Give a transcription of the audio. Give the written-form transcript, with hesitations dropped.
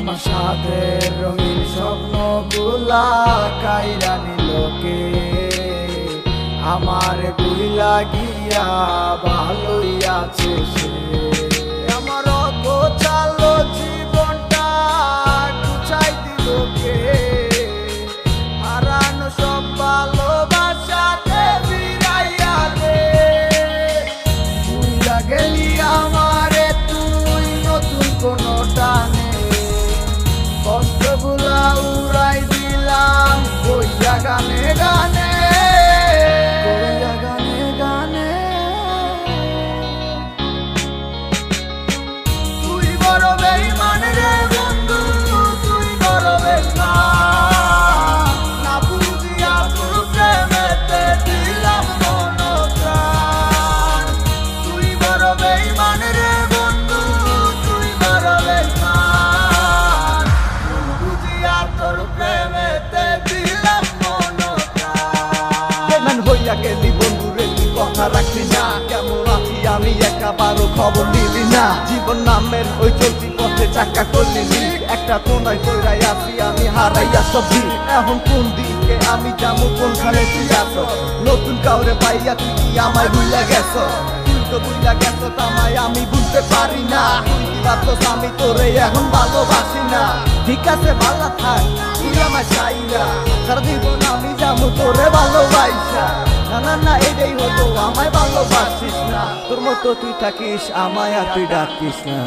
আমার সাথের রঙিন স্বপ্নগুলা কাইরা নিল কে? আমার বুইলা গিয়া ভালোই আছে সে। আমার গোছালো জীবনটা গুছাই দিল কে? হারানো সব ভালোবাসাতে ফিরাইয়া দে। বুইলা গেলি আমারে তুই নতুন কোনো টানে, কষ্টগুলা উড়াই দিলাম কইয়া গানে গানে, কইয়া গানে গানে। তুই বড় বেঈমান রে বন্ধু, তুই বড় বেঈমান। না বুঝিয়া তোর প্রেমেতে দিলাম মন প্রাণ। তুই বড় বেঈমান রে বন্ধু, তুই বড় বেঈমান। বুঝিয়া তোর প্রেমেতে দিলাম মন প্রাণ। বেঈমান হইয়া গেলি বন্ধু রে, তুই কথা রাখলি না। কেমন আছি আমি একাবারও খবর নিলি না। জীবন নামের ওই চলতি পথে চাকা করলি নি। একটা কোনায় কইরাই আছি আমি হারাইয়া সবজি। এখন কোন দিকে আমি যাবো, কোনখানে তুই আছো? নতুন কাউরে পাইয়া তুই কি আমায় ভুইলা গেছ? তুই তো ভুইলা গেছ আমায়, আমি বুঝতে পারি না। তুই কি ভাবছস আমি তোরে এখন ভালোবাসি না? ঠিক আছে ভালো থাক, তুই আমায় চাই না। সারা জীবন আমি যাবো তোরে ভালোবাসা। না না না এটাই হতো, আমায় ভালোবাসিস না। তোর মতো তুই থাকিস, আমায় আর তুই ডাকিস না।